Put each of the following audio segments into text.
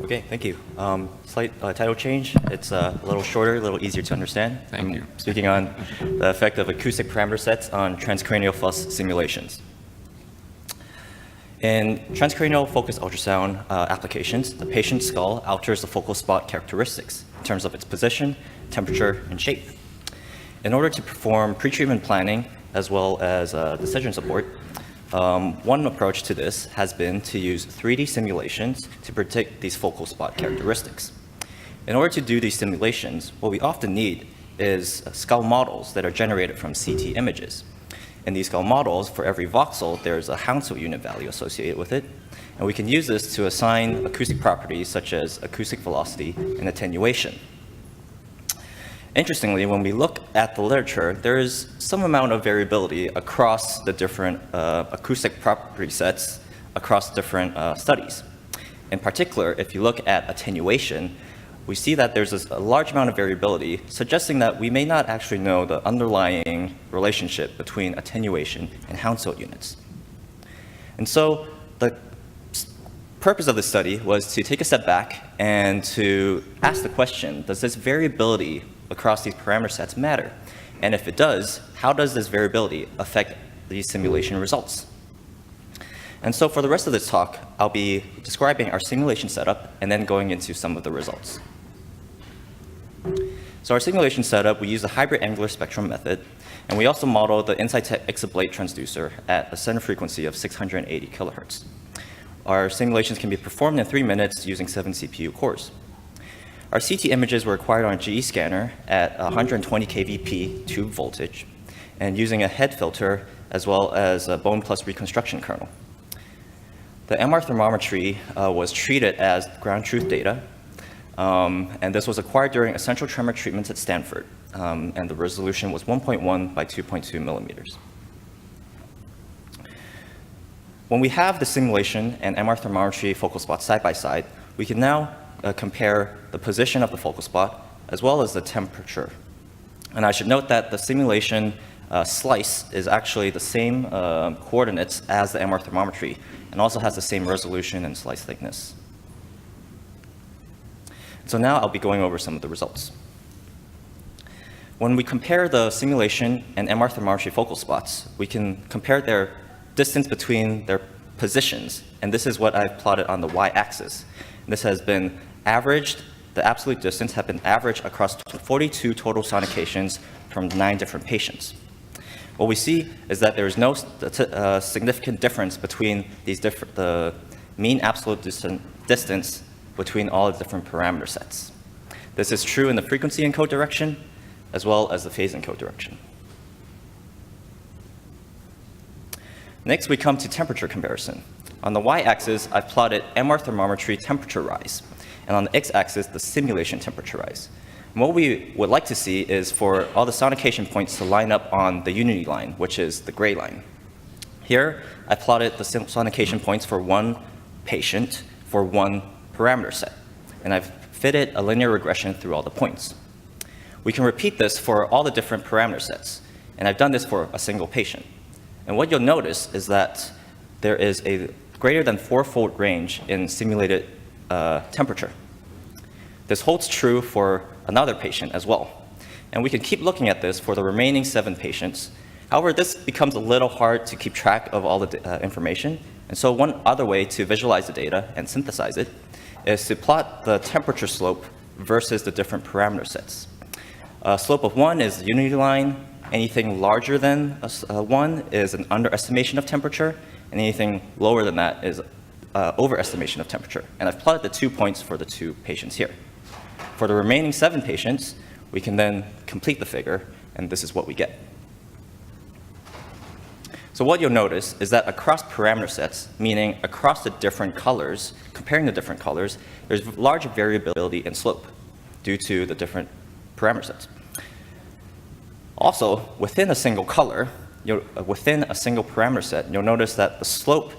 Okay, thank you. Slight title change. It's a little shorter, a little easier to understand. Thank you. Speaking on the effect of acoustic parameter sets on transcranial FUS simulations. In transcranial focused ultrasound applications, the patient's skull alters the focal spot characteristics in terms of its position, temperature, and shape. In order to perform pretreatment planning as well as decision support, one approach to this has been to use 3D simulations to predict these focal spot characteristics. In order to do these simulations, what we often need is skull models that are generated from CT images. In these skull models, for every voxel, there's a Hounsfield unit value associated with it, and we can use this to assign acoustic properties such as acoustic velocity and attenuation. Interestingly, when we look at the literature, there is some amount of variability across the different acoustic property sets across different studies. In particular, if you look at attenuation, we see that there's a large amount of variability, suggesting that we may not actually know the underlying relationship between attenuation and Hounsfield units. And so the purpose of this study was to take a step back and to ask the question, does this variability across these parameter sets matter? And if it does, how does this variability affect these simulation results? And so for the rest of this talk, I'll be describing our simulation setup and then going into some of the results. So our simulation setup, we use the hybrid angular spectrum method, and we also model the Insightec Exablate transducer at a center frequency of 680 kilohertz. Our simulations can be performed in 3 minutes using 7 CPU cores. Our CT images were acquired on a GE scanner at 120 kVp tube voltage and using a head filter as well as a bone plus reconstruction kernel. The MR thermometry was treated as ground truth data, and this was acquired during essential tremor treatments at Stanford, and the resolution was 1.1 by 2.2 millimeters. When we have the simulation and MR thermometry focal spots side by side, we can now compare the position of the focal spot as well as the temperature. And I should note that the simulation slice is actually the same coordinates as the MR thermometry and also has the same resolution and slice thickness. So now I'll be going over some of the results. When we compare the simulation and MR thermometry focal spots, we can compare their distance between their positions, and this is what I've plotted on the y-axis. This has been averaged, the absolute distance have been averaged across 42 total sonications from 9 different patients. What we see is that there is no significant difference between the mean absolute distance between all the different parameter sets. This is true in the frequency encode direction as well as the phase encode direction. Next, we come to temperature comparison. On the y-axis, I've plotted MR thermometry temperature rise, and on the x-axis, the simulation temperature rise. And what we would like to see is for all the sonication points to line up on the unity line, which is the gray line. Here, I plotted the sonication points for one patient for one parameter set, and I've fitted a linear regression through all the points. We can repeat this for all the different parameter sets, and I've done this for a single patient. And what you'll notice is that there is a greater than 4-fold range in simulated temperature. This holds true for another patient as well. And we can keep looking at this for the remaining 7 patients. However, this becomes a little hard to keep track of all the information. And so one other way to visualize the data and synthesize it is to plot the temperature slope versus the different parameter sets. Slope of 1 is the unity line. Anything larger than 1 is an underestimation of temperature, and anything lower than that is overestimation of temperature. And I've plotted the 2 points for the 2 patients here. For the remaining 7 patients, we can then complete the figure, and this is what we get. So what you'll notice is that across parameter sets, meaning across the different colors, comparing the different colors, there's large variability in slope due to the different parameter sets. Also, within a single color, within a single parameter set, you'll notice that the slope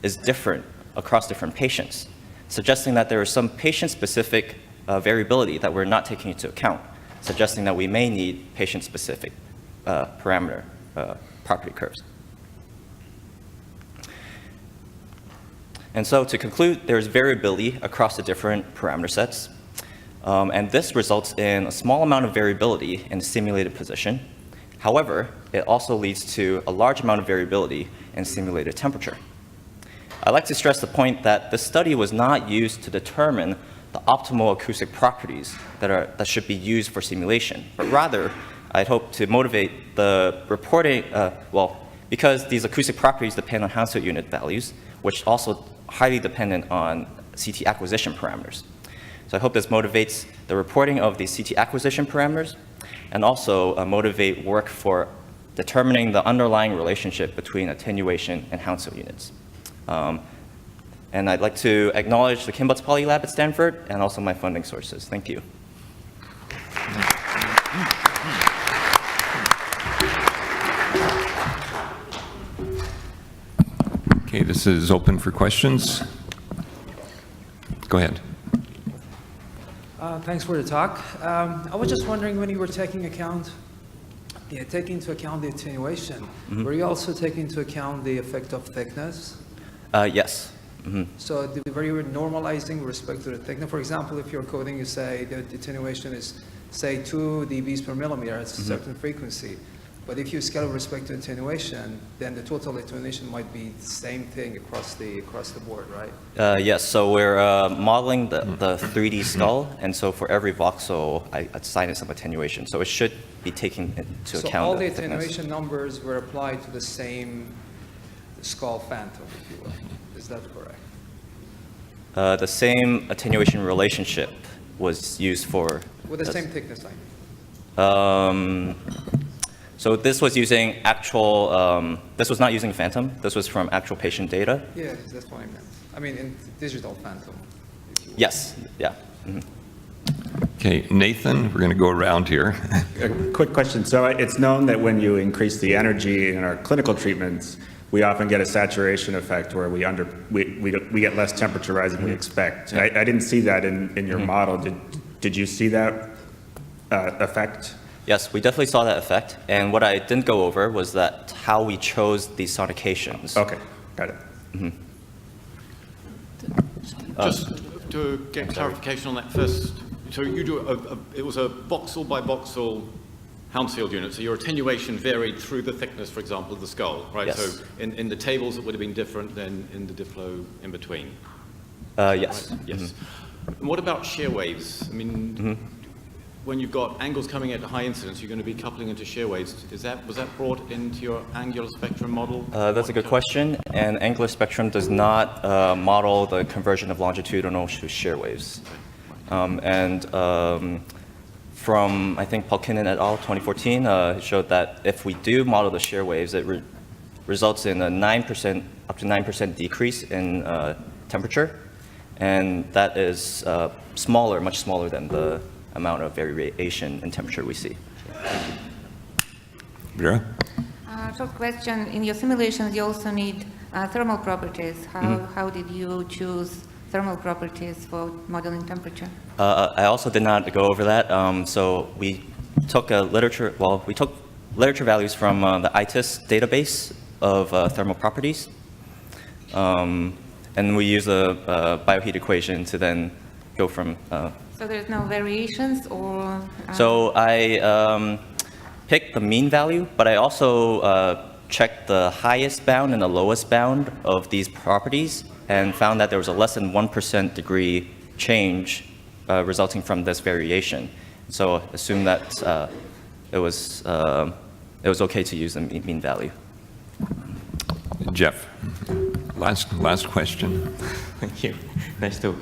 is different across different patients, suggesting that there is some patient-specific variability that we're not taking into account, suggesting that we may need patient-specific parameter property curves. And so to conclude, there's variability across the different parameter sets. And this results in a small amount of variability in the simulated position. However, it also leads to a large amount of variability in simulated temperature. I'd like to stress the point that this study was not used to determine the optimal acoustic properties that should be used for simulation, but rather, I'd hope to motivate the reporting, because these acoustic properties depend on Hounsfield unit values, which also highly dependent on CT acquisition parameters. So I hope this motivates the reporting of these CT acquisition parameters and also motivate work for determining the underlying relationship between attenuation and Hounsfield units. And I'd like to acknowledge the Kimbutz Poly Lab at Stanford and also my funding sources. Thank you. Okay, this is open for questions. Go ahead. Thanks for the talk. I was just wondering, when you were taking into account the attenuation, were you also taking into account the effect of thickness? Yes. So were you normalizing with respect to the thickness? For example, if you're coding, you say the attenuation is, say, 2 dBs per millimeter at a certain frequency. But if you scale with respect to attenuation, then the total attenuation might be the same thing across the board, right? Yes, so we're modeling the 3D skull, and so for every voxel, I assign it some attenuation. So it should be taking into account. So all the thickness. attenuation numbers were applied to the same skull phantom, if you will. Is that correct? The same attenuation relationship was used for... With the same thickness line? So this was using actual, this was not using phantom. This was from actual patient data. Yeah, that's what I meant. I mean, in digital phantom. If you will. Yes, yeah. Okay, Nathan, we're going to go around here. A quick question. So it's known that when you increase the energy in our clinical treatments, we often get a saturation effect where we get less temperature rise than we expect. I didn't see that in your model. Did you see that effect? Yes, we definitely saw that effect. And what I didn't go over was that how we chose these sonications. Okay, got it. Just to get clarification on that first. So you do it was a voxel by voxel Hounsfield unit. So your attenuation varied through the thickness, for example, of the skull, right? Yes. So in the tables, it would have been different than in the diplo in between. Yes. Right? Yes. And what about shear waves? I mean, when you've got angles coming at high incidence, you're going to be coupling into shear waves. Was that brought into your angular spectrum model? That's a good question. And angular spectrum does not model the conversion of longitudinal to shear waves. From, I think, Palkinen et al. 2014, it showed that if we do model the shear waves, it results in a 9%, up to 9% decrease in temperature. And that is smaller, much smaller than the amount of variation in temperature we see. Vera? Short question. In your simulations, you also need thermal properties. How did you choose thermal properties for modeling temperature? I also did not go over that. So we took literature values from the ITIS database of thermal properties. And we use a bioheat equation to then go from... So there's no variations, or? So I picked the mean value, but I also checked the highest bound and the lowest bound of these properties and found that there was a less than 1% degree change resulting from this variation. So assume that it was okay to use the mean value. Jeff, last question. Thank you. Nice talk.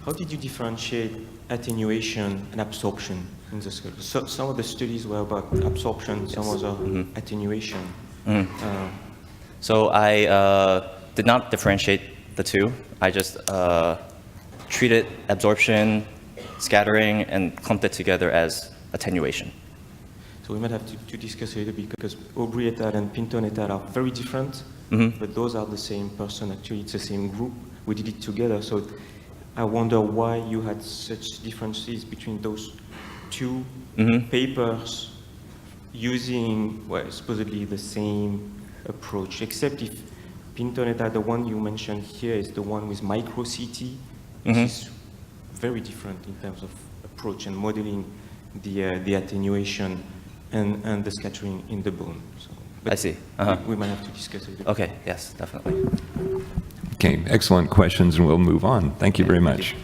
How did you differentiate attenuation and absorption in the skull? So, some of the studies were about absorption, some was attenuation. So I did not differentiate the two. I just treated absorption, scattering, and clumped it together as attenuation. So we might have to discuss a little bit, because Aubrey et al. And Pinton et al. Are very different, but those are the same person. Actually, it's the same group. We did it together. So I wonder why you had such differences between those two papers using, well, supposedly the same approach, except if Pinto et al., the one you mentioned here is the one with micro CT, which is very different in terms of approach and modeling the attenuation and the scattering in the bone. So, but I see. we might have to discuss it. Okay, yes, definitely. Okay, excellent questions, and we'll move on. Thank you very much.